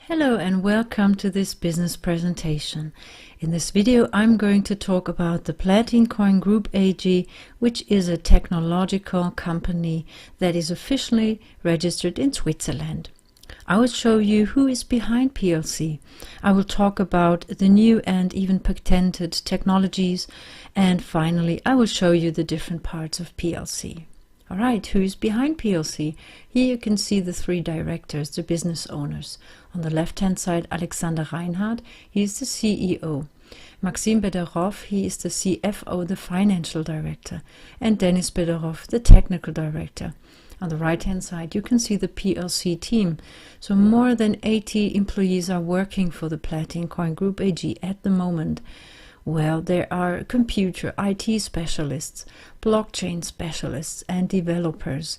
Hello and welcome to this business presentation. In this video I'm going to talk about the PlatinCoin Group AG, which is a technological company that is officially registered in Switzerland. I will show you who is behind PLC. I will talk about the new and even patented technologies, and finally I will show you the different parts of PLC. Alright, who is behind PLC? Here you can see the three directors, the business owners. On the left hand side, Alexander Reinhardt, he is the CEO. Maxim Bederov, he is the CFO, the financial director. And Dennis Bederov, the technical director. On the right hand side, you can see the PLC team. So more than 80 employees are working for the PlatinCoin Group AG at the moment. Well, there are computer IT specialists, blockchain specialists and developers.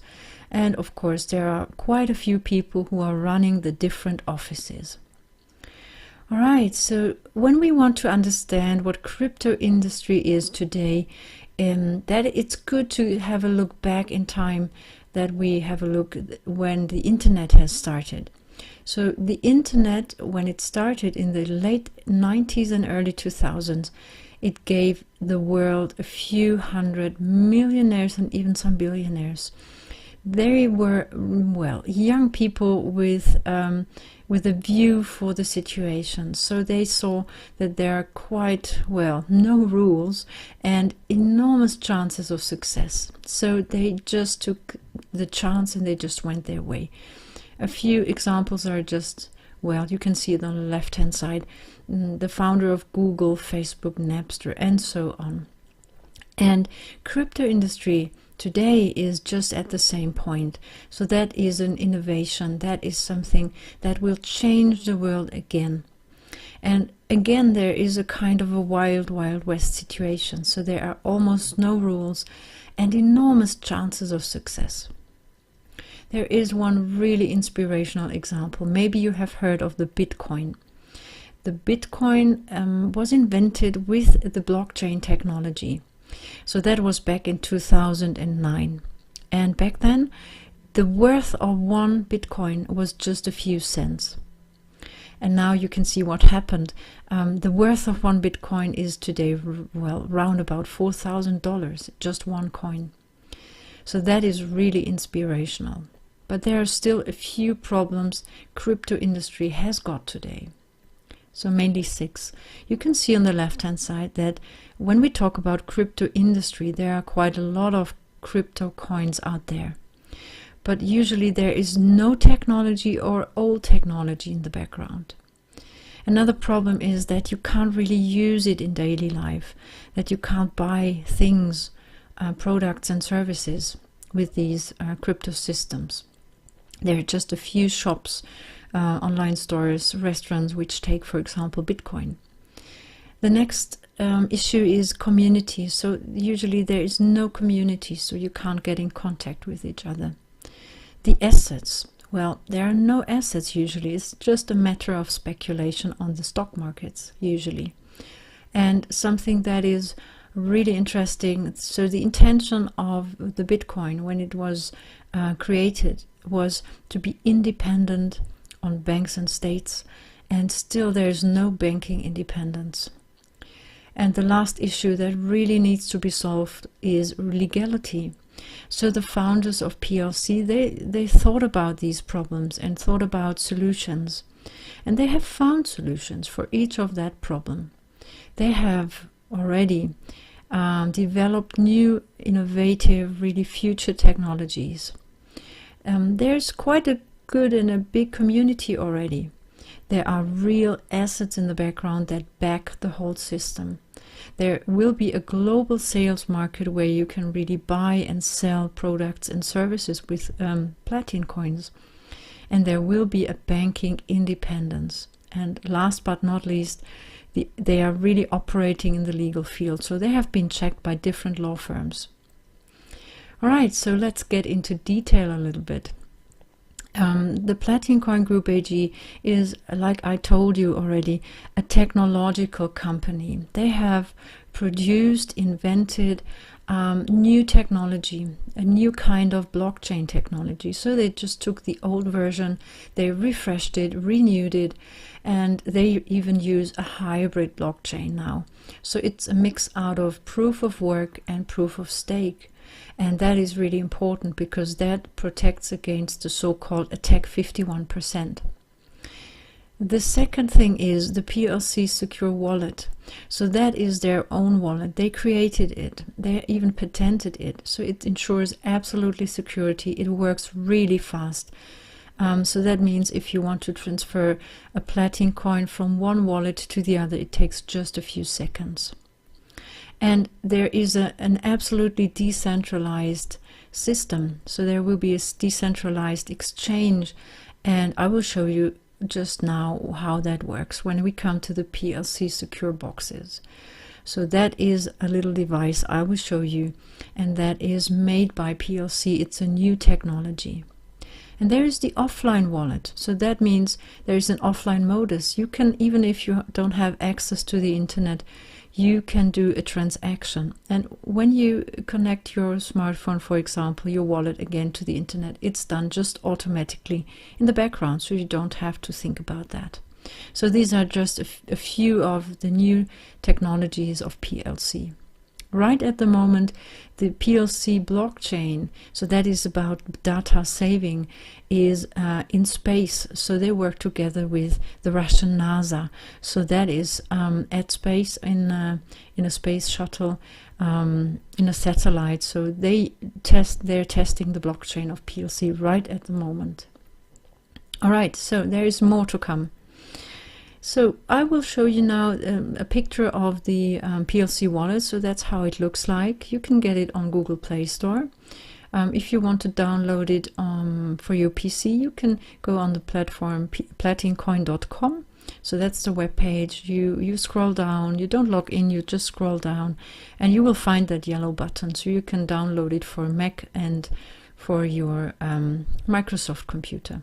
And of course, there are quite a few people who are running the different offices. All right, so when we want to understand what crypto industry is today, that it's good to have a look back in time, that we have a look when the internet has started. So the internet, when it started in the late 90s and early 2000s, it gave the world a few hundred millionaires and even some billionaires. They were, well, young people with a view for the situation. So they saw that there are quite, well, no rules and enormous chances of success. So they just took the chance and they just went their way. A few examples are just, well, you can see it on the left hand side, the founder of Google, Facebook, Napster, and so on. And crypto industry today is just at the same point. So that is an innovation, that is something that will change the world again. And again, there is a kind of a wild, wild west situation. So there are almost no rules and enormous chances of success. There is one really inspirational example. Maybe you have heard of the Bitcoin. The Bitcoin was invented with the blockchain technology. So that was back in 2009. And back then, the worth of one Bitcoin was just a few cents. And now you can see what happened. The worth of one Bitcoin is today, well, round about $4,000, just one coin. So that is really inspirational. But there are still a few problems crypto industry has got today. So mainly 6. You can see on the left hand side that when we talk about crypto industry, there are quite a lot of crypto coins out there. But usually there is no technology or old technology in the background. Another problem is that you can't really use it in daily life, that you can't buy things, products and services with these crypto systems. There are just a few shops, online stores, restaurants which take, for example, Bitcoin. The next issue is community. So usually there is no community, so you can't get in contact with each other. The assets. Well, there are no assets usually. It's just a matter of speculation on the stock markets usually. And something that is really interesting. So the intention of the Bitcoin when it was created was to be independent on banks and states, and still there's no banking independence. And the last issue that really needs to be solved is legality. So the founders of PLC, they thought about these problems and thought about solutions, and they have found solutions for each of that problem. They have already developed new, innovative, really future technologies. There's quite a good and a big community already. There are real assets in the background that back the whole system. There will be a global sales market where you can really buy and sell products and services with PlatinCoins. And there will be a banking independence. And last but not least, they are really operating in the legal field. So they have been checked by different law firms. All right, so let's get into detail a little bit. The PlatinCoin Group AG is, like I told you already, a technological company. They have produced, invented new technology, a new kind of blockchain technology. So they just took the old version, they refreshed it, renewed it, and they even use a hybrid blockchain now. So it's a mix out of proof of work and proof of stake. And that is really important because that protects against the so-called attack 51%. The second thing is the PLC secure wallet. So that is their own wallet. They created it. They even patented it. So it ensures absolutely security. It works really fast. So that means if you want to transfer a PlatinCoin from one wallet to the other, it takes just a few seconds. And there is an absolutely decentralized system. So there will be a decentralized exchange. And I will show you just now how that works when we come to the PLC secure boxes. So that is a little device I will show you, and that is made by PLC. It's a new technology. And there is the offline wallet. So that means there is an offline modus. You can, even if you don't have access to the internet, you can do a transaction. And when you connect your smartphone, for example, your wallet again to the internet, it's done just automatically in the background, so you don't have to think about that. So these are just a few of the new technologies of PLC. Right at the moment, the PLC blockchain, so that is about data saving, is in space. So they work together with the Russian NASA. So that is at space in a space shuttle, in a satellite. So they're testing the blockchain of PLC right at the moment. All right, so there is more to come. So I will show you now a picture of the PLC wallet. So that's how it looks like. You can get it on Google Play Store. If you want to download it for your PC, you can go on the platform PlatinCoin.com. So that's the web page. You scroll down, you don't log in, you just scroll down, and you will find that yellow button. So you can download it for Mac and for your Microsoft computer.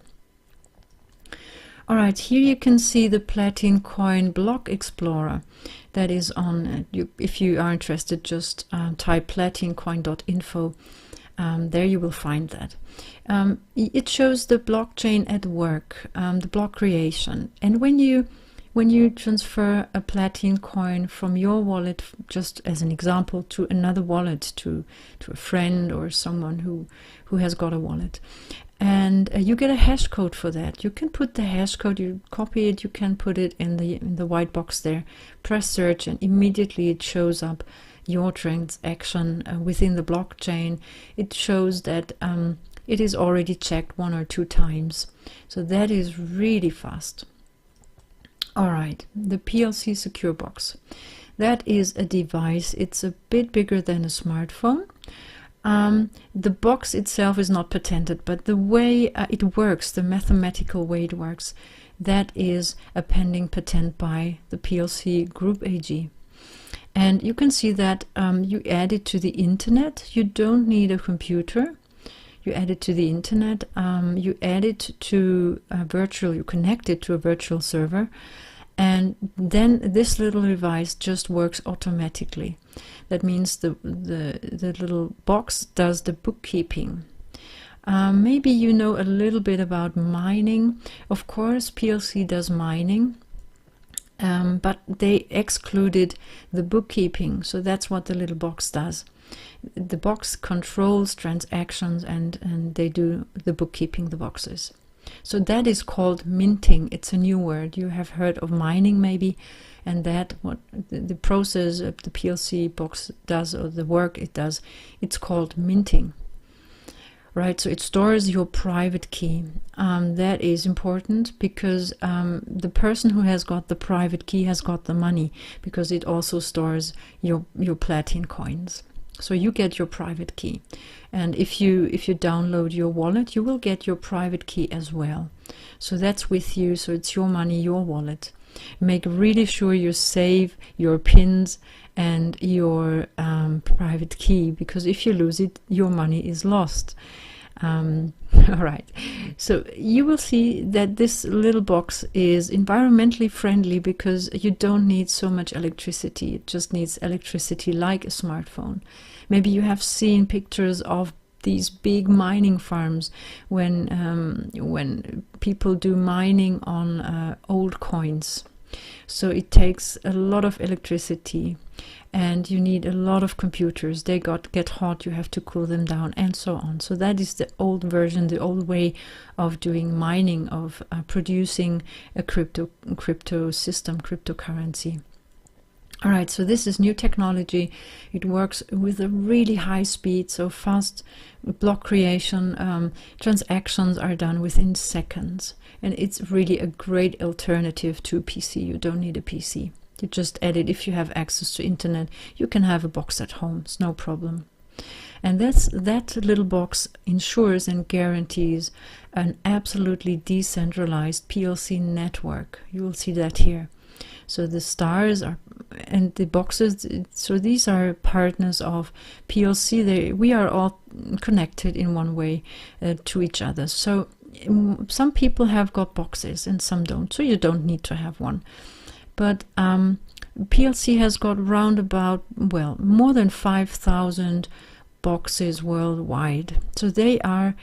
Alright, here you can see the PlatinCoin Block Explorer. That is on, if you are interested, just type platincoin.info. There you will find that. It shows the blockchain at work, the block creation. And when you transfer a PlatinCoin from your wallet, just as an example, to another wallet, to a friend or someone who has got a wallet, and you get a hash code for that. You can put the hash code, you copy it, you can put it in the white box there, press search, and immediately it shows up your transaction within the blockchain. It shows that it is already checked 1 or 2 times. So that is really fast. All right, the PLC Secure Box. That is a device. It's a bit bigger than a smartphone. The box itself is not patented, but the way it works, the mathematical way it works, that is a pending patent by the PLC Group AG. And you can see that you add it to the internet. You don't need a computer. You add it to the internet. You add it to a virtual, you connect it to a virtual server. And then this little device just works automatically. That means the little box does the bookkeeping. Maybe you know a little bit about mining. Of course, PLC does mining, but they excluded the bookkeeping. So that's what the little box does. The box controls transactions, and they do the bookkeeping, the boxes. So that is called minting. It's a new word. You have heard of mining maybe, and that what the process of the PLC box does, or the work it does, it's called minting. Right, so it stores your private key. That is important because the person who has got the private key has got the money, because it also stores your PlatinCoins. So you get your private key, and if you download your wallet, you will get your private key as well. So that's with you. So it's your money, your wallet. Make really sure you save your pins and your private key, because if you lose it, your money is lost. All right, so you will see that this little box is environmentally friendly because you don't need so much electricity. It just needs electricity like a smartphone. Maybe you have seen pictures of these big mining farms when people do mining on old coins. So it takes a lot of electricity, and you need a lot of computers. They get hot, you have to cool them down, and so on. So that is the old version, the old way of doing mining, of producing a crypto system, cryptocurrency. All right, so this is new technology. It works with a really high speed, so fast block creation. Transactions are done within seconds, and it's really a great alternative to PC. You don't need a PC. You just add it. If you have access to internet, you can have a box at home. It's no problem. And that little box ensures and guarantees an absolutely decentralized PLC network. You will see that here. So the stars are, and the boxes, so these are partners of PLC. We are all connected in one way to each other. So some people have got boxes and some don't, so you don't need to have one. But PLC has got round about, well, more than 5,000 boxes worldwide. So they are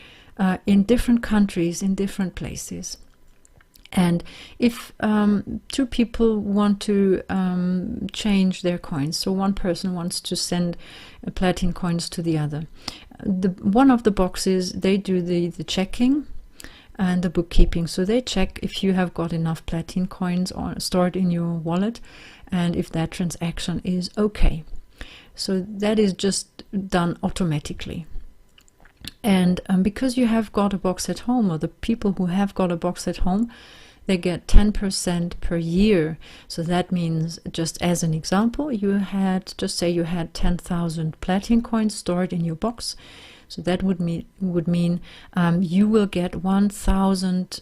in different countries, in different places. And if two people want to change their coins, so one person wants to send platin coins to the other, one of the boxes, they do the checking and the bookkeeping. So they check if you have got enough platin coins stored in your wallet, and if that transaction is okay. So that is just done automatically. And because you have got a box at home, or the people who have got a box at home, they get 10% per year. So that means, just as an example, you had, just say you had 10,000 platin coins stored in your box. So that would mean you will get 1,000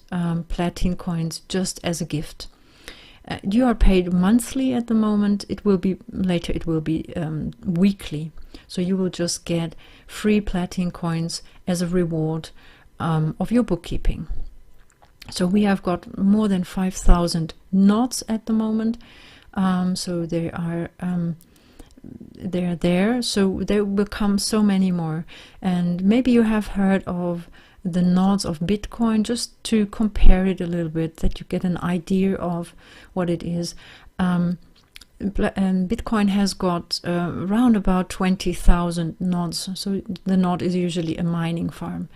platin coins just as a gift. You are paid monthly at the moment. It will be later. It will be weekly. So you will just get free platin coins as a reward of your bookkeeping. So we have got more than 5,000 knots at the moment. So they are there. So there will come so many more. And maybe you have heard of the nodes of Bitcoin, just to compare it a little bit, that you get an idea of what it is. And Bitcoin has got around about 20,000 nodes. So the node is usually a mining farm.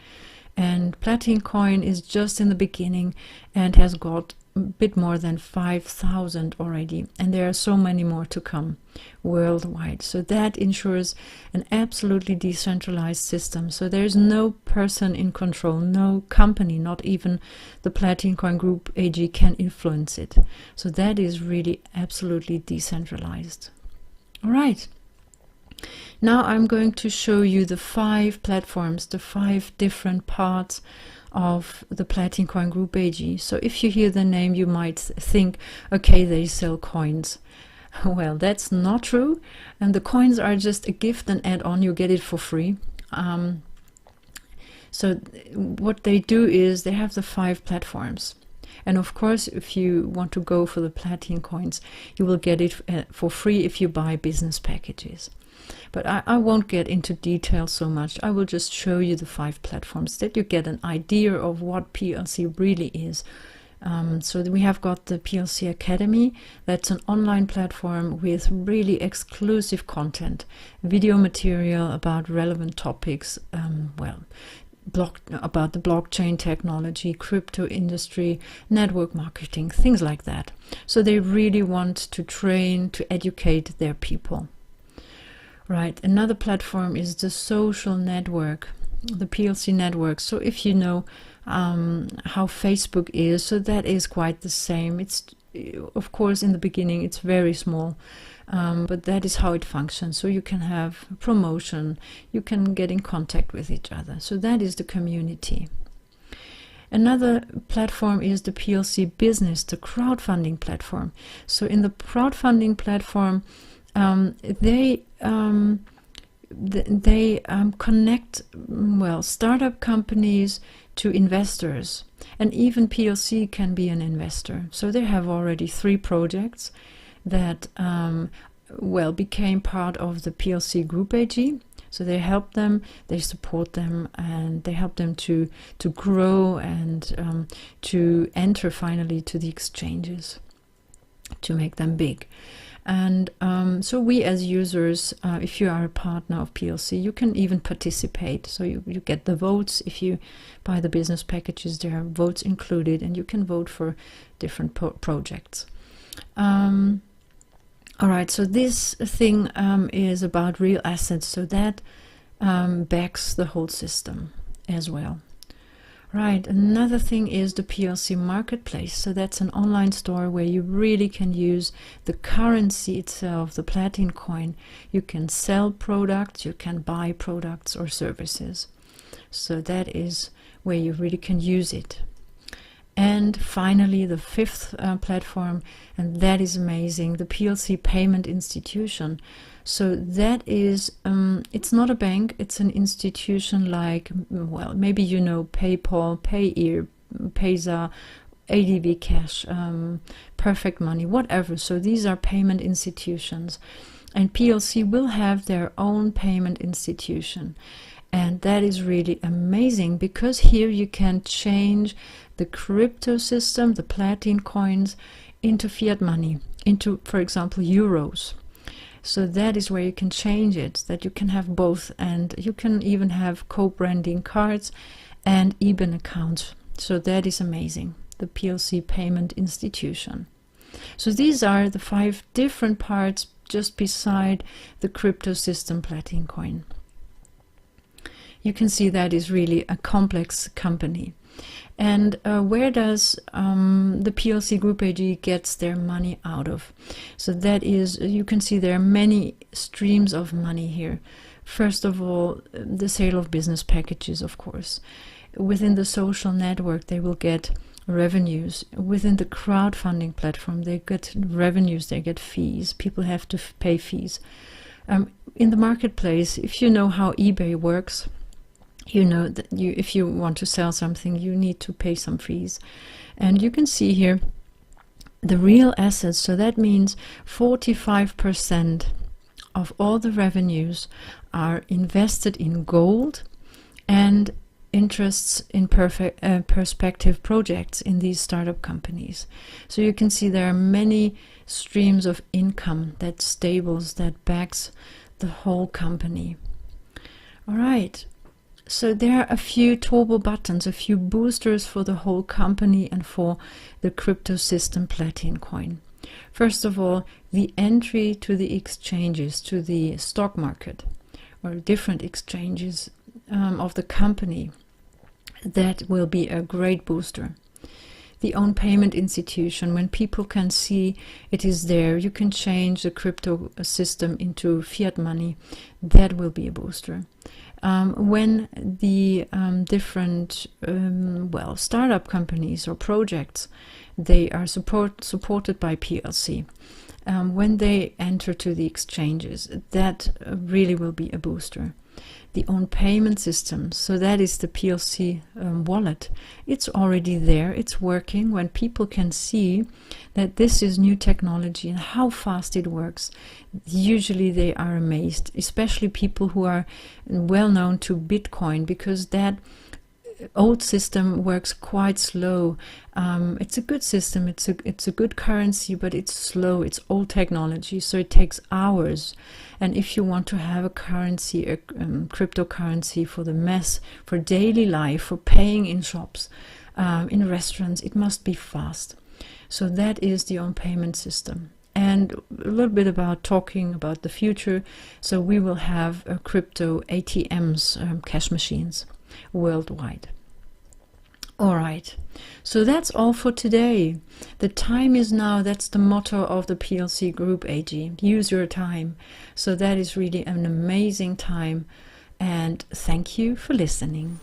And PlatinCoin is just in the beginning and has got a bit more than 5,000 already, and there are so many more to come worldwide. So that ensures an absolutely decentralized system. So there's no person in control, no company, not even the PlatinCoin Group AG can influence it. So that is really absolutely decentralized. All right. Now I'm going to show you the 5 platforms, the 5 different parts of the PlatinCoin Group AG. So if you hear the name, you might think, okay, they sell coins. Well, that's not true. And the coins are just a gift and add-on. You get it for free. So what they do is they have the 5 platforms. And of course, if you want to go for the platin coins, you will get it for free if you buy business packages. But I won't get into detail so much. I will just show you the 5 platforms that you get an idea of what PLC really is. So we have got the PLC Academy. That's an online platform with really exclusive content, video material about relevant topics, about the blockchain technology, crypto industry, network marketing, things like that. So they really want to train, to educate their people. Right, another platform is the social network, the PLC network. So if you know how Facebook is, so that is quite the same. It's, of course, in the beginning it's very small, but that is how it functions. So you can have promotion, you can get in contact with each other. So that is the community. Another platform is the PLC Business, the crowdfunding platform. So in the crowdfunding platform, they they connect, well, startup companies to investors, and even PLC can be an investor. So they have already 3 projects that well, became part of the PLC Group AG. So they help them, they support them, and they help them to grow and to enter finally to the exchanges, to make them big. And so we as users, if you are a partner of PLC, you can even participate. So you get the votes. If you buy the business packages, there are votes included, and you can vote for different projects. All right, so this thing is about real assets, so that backs the whole system as well. Right, another thing is the PLC marketplace. So that's an online store where you really can use the currency itself, the PlatinCoin. You can sell products, you can buy products or services. So that is where you really can use it. And finally, the 5th platform, and that is amazing, the PLC payment institution. So that is, it's not a bank, it's an institution like, well, maybe you know PayPal, Payeer, Payza, ADB Cash, Perfect Money, whatever. So these are payment institutions. And PLC will have their own payment institution. And that is really amazing, because here you can change the crypto system, the PlatinCoins, into fiat money, into, for example, euros. So that is where you can change it, that you can have both, and you can even have co-branding cards and IBAN accounts. So that is amazing, the PLC payment institution. So these are the 5 different parts just beside the crypto system PlatinCoin. You can see that is really a complex company. And where does the PLC Group AG gets their money out of? So that is, you can see there are many streams of money here. First of all, the sale of business packages, of course. Within the social network, they will get revenues. Within the crowdfunding platform, they get revenues, they get fees. People have to pay fees. In the marketplace, if you know how eBay works, you know that if you want to sell something, you need to pay some fees. And you can see here the real assets. So that means 45% of all the revenues are invested in gold and interests in perspective projects in these startup companies. So you can see there are many streams of income that stables, that backs the whole company. All right. So there are a few turbo buttons, a few boosters for the whole company and for the crypto system PlatinCoin. First of all, the entry to the exchanges, to the stock market or different exchanges of the company. That will be a great booster. The own payment institution, when people can see it is there, you can change the crypto system into fiat money, that will be a booster. When the different well, startup companies or projects, they are supported by PLC. When they enter to the exchanges, that really will be a booster. The own payment system, so that is the PLC wallet. It's already there, it's working. When people can see that this is new technology and how fast it works, usually they are amazed, especially people who are well known to Bitcoin, because that old system works quite slow. It's a good system, it's a good currency, but it's slow, it's old technology, so it takes hours. And if you want to have a currency, a cryptocurrency for the mass, for daily life, for paying in shops, in restaurants, it must be fast. So that is the own payment system. And a little bit about talking about the future. So we will have crypto ATMs, cash machines, worldwide. All right, so that's all for today. The time is now. That's the motto of the PLC Group AG. Use your time. So that is really an amazing time. And thank you for listening.